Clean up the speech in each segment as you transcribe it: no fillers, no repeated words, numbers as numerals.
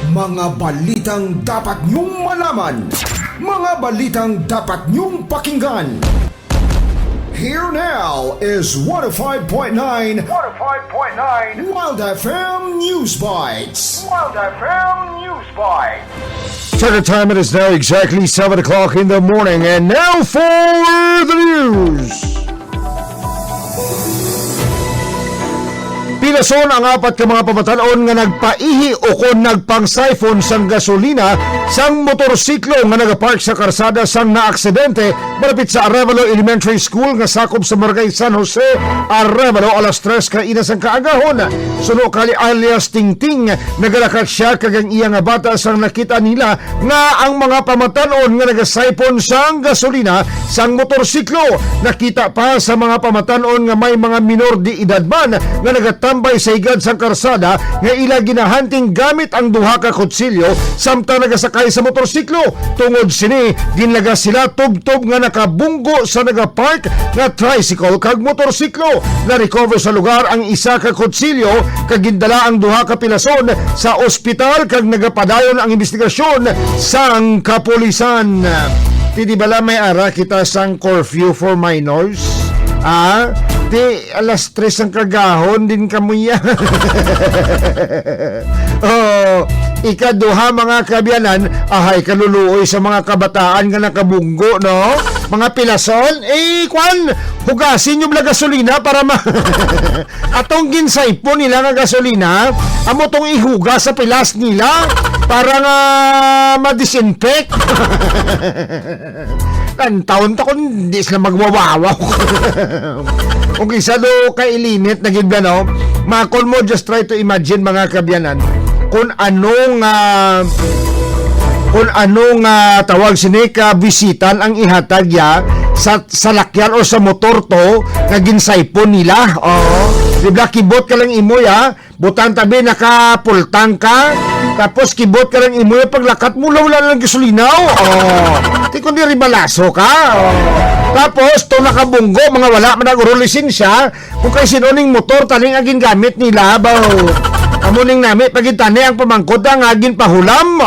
Mga balitang dapat niyong malaman. Mga balitang dapat niyong pakinggan. Here now is 105.9 Wild FM News Bites. Wild FM News Bites. So the time it is now exactly 7 o'clock in the morning, and now for the news. Pilason ang apat ka mga pamatanon nga nagpaihi o kon nagpang-siphon sang gasolina sang motorsiklo nga nagapark sa karsada sang naaksidente malapit sa Arevalo Elementary School nga sakop sa Barangay San Jose, Arevalo, alas 3 kainas ang kaagahon. Suno kali alias Tingting, nagalakat siya kagang iya nga bata sang nakita nila nga ang mga pamatanon nga nagasipon sang gasolina sang motorsiklo. Nakita pa sa mga pamatanon nga may mga minor di edad man nga nagatambay sa higad sang karsada nga ila ginahanting gamit ang duha ka kutsilyo samtang nagasakay sa motorsiklo. Tungod sini ginlaga sila tub-tub nga nakabunggo sa nagapark nga tricycle kag motorsiklo. Na-recover sa lugar ang isa ka kutsilyo kag gindala ang duha ka pilason sa ospital kag nagapadayon ang investigasyon sang kapulisan. Di bala may ara kita sang curfew for minors? Di alas 3 ang kagahon din kamuya. Ikaduha mga kabyanan, ahay kaluluoy sa mga kabataan nga nakabunggo, no? Mga pilason, kwan, hugasin yung gasolina para atong ginsaypo nila nga gasolina, amo tong ihugas sa pilas nila para nga ma-disinfect. Taon ta kung hindi sila magwawawaw. Kung isa do kailinit na gibla, no? Makol mo, just try to imagine mga kabyanan kung anong tawag sini ka bisitan ang ihatag ya sa salakyan o sa motor to nga ginsaypon nila. Dibla kibot ka lang imo ya, butang tabi nakapultang ka, tapos kibot ka lang imo ya, paglakat mo wala lang gasolina. Di kundi ribalaso ka. Tapos to nakabunggo mga wala man ang lisensya kung kay sinoning motor taning agin gamit nila baw. Amuning nami pagitani ang pamangkot ang agin pahulam.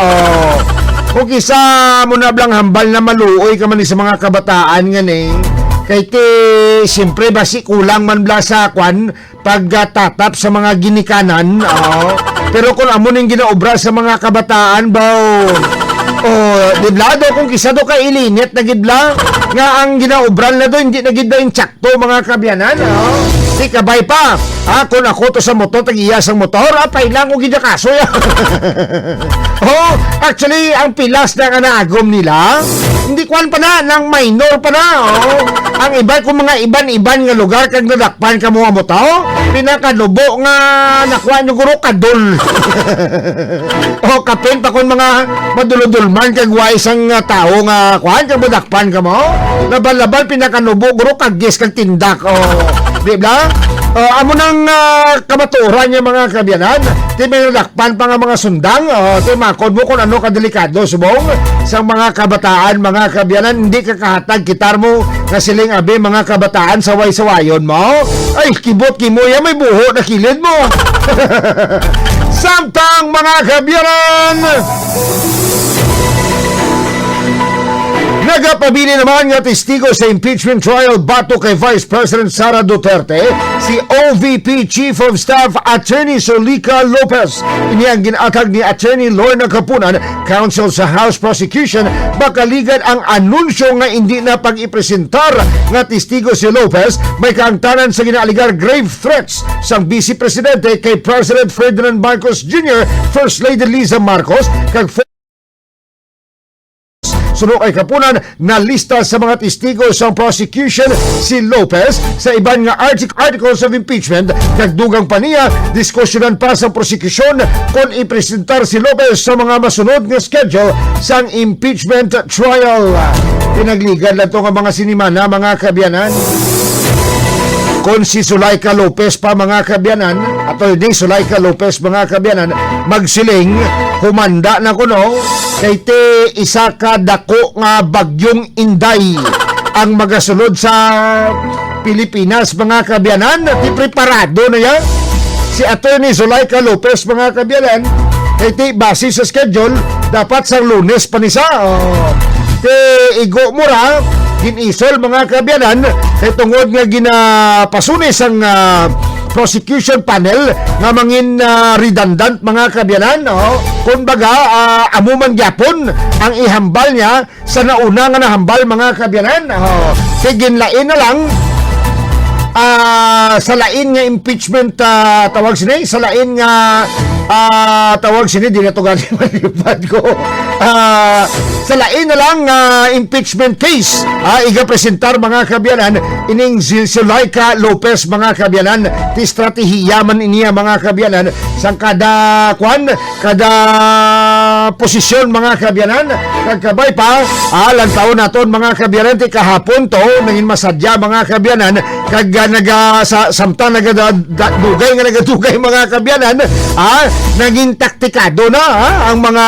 Kung isa mo na blang hambal na maluoy ka man sa mga kabataan nga ni. Kay ti siyempre basi kulang man bla sa kwan pagtatap sa mga ginikanan. Pero kung amuning ginaobra sa mga kabataan baw. Dibla do kung kisa do ka ilinit na gidla nga ang ginaobran na do hindi na gidla yung tsakto mga kabyanan. Di kabay pa. Kung ako to sa motor, tag-iyas ang motor, pailang ko gidya kaso ya. Actually, ang pilas na nga naagom nila, hindi kwan pa na, nang minor pa na. Ang iba, kung mga iban-iban nga lugar, kag nadakpan ka mga motor, pinakanubo nga nakuha nyo guro kadul. Kapin pa kung mga maduludulman, kag wais ang tao nga kwan, kag madakpan ka mo, laban-laban pinakanubo, guro kagis, kag tindak. Di ba? Amo nang kamaturan niya mga kabyanan. Di may nadakpan pa nga mga sundang. Di makod mo kung ano kadelikado subong sa mga kabataan, mga kabyanan. Hindi kakahatag kitar mo na siling abi mga kabataan saway-sawayon mo. Ay, kibot kimoya, may buho na kilid mo. Samtang mga kabyanan, nagapabili naman nga testigo sa impeachment trial bato kay Vice President Sara Duterte, si OVP Chief of Staff Attorney Solica Lopez. Ini ang ginatag ni Attorney Lorna Capunan, counsel sa House Prosecution, bakaligad ang anunsyo nga hindi na pag-ipresentar nga testigo si Lopez may kaangtanan sa ginaaligar grave threats sang Vice Presidente kay President Ferdinand Marcos Jr., First Lady Liza Marcos, kag sunod ay Kapunan na lista sa mga testigo sa prosecution si Lopez sa iban nga articles of impeachment. Kagdugang pa niya, diskusyonan pa sa prosecution kung ipresentar si Lopez sa mga masunod nga schedule sang impeachment trial. Pinagligad lang ito nga mga sinimana, mga kabyanan. Kung si Zuleika Lopez pa mga kabyanan, Atty. Zuleika Lopez mga kabyanan, magsiling, humanda na kuno, kay te isa ka dako nga bagyong Inday ang magasunod sa Pilipinas mga kabyanan. At preparado na yan si Atty. Zuleika Lopez mga kabyanan, Iti base sa schedule dapat sa Lunes pa ni sa. Igo mo ra ginisol mga kaabyanan tungod nga ginapasunis ang prosecution panel nga mangin redundant mga kaabyanan. Kumbaga amuman gyapon ang ihambal niya sa nauna nga nahambal mga kaabyanan. Ginlain na lang sa lain nga impeachment tawag sini sa lain nga tawag sini di na to gali malipad ko sa lain na lang impeachment case iga presentar mga kaabyanan ining Zulaika Lopez mga kaabyanan ti stratehiya man iniya mga kaabyanan sang kada posisyon mga kaabyanan kagkabay pa lantaw naton mga kaabyanan ti kahapon to naging masadya mga kaabyanan kag samtang nagadugay nga nagadugay mga kaabyanan naging taktikado na ang mga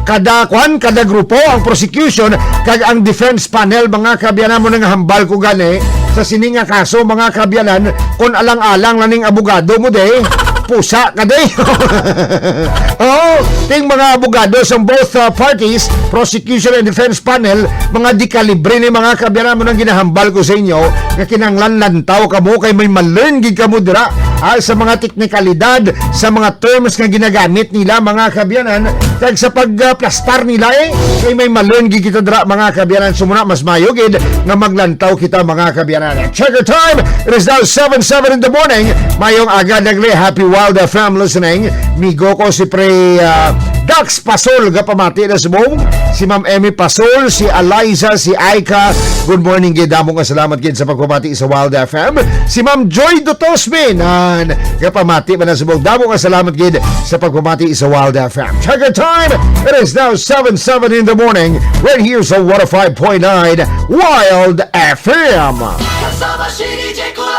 kada grupo ang prosecution kag ang defense panel mga kaabyanan mo nang hambal ko gani sa sininga kaso mga kaabyanan kung alang-alang laning abogado mo de pusa ka de. Ting mga abogado sa both parties, prosecution and defense panel, mga dikalibre ni mga kaabyanan mo nang ginahambal ko sa inyo nga kinanglan lantaw ka mo kay may ma-learn gid ka mo dira sa mga teknikalidad sa mga terms nga ginagamit nila mga kaabyanan kag sa pagplastar nila kay may ma-learn gid kita dira mga kaabyanan sumuna mas mayo gid nga maglantaw kita mga kaabyanan. Check your time, it is now 7:07 in the morning. Mayong aga nagli happy Wild FM listening. Migo ko si Pre Dax Pasol gapamati na subong. Si Ma'am Emmy Pasol, si Eliza, si Aika. Good morning gid damo nga salamat gid sa pagpamati sa Wild FM. Si Ma'am Joy Dutosme gapamati man na subong. Damo nga salamat gid sa pagpamati sa Wild FM. Check your time. It is now 7:07 in the morning. Right here sa 105.9 Wild FM. Kasama si DJ Kulay.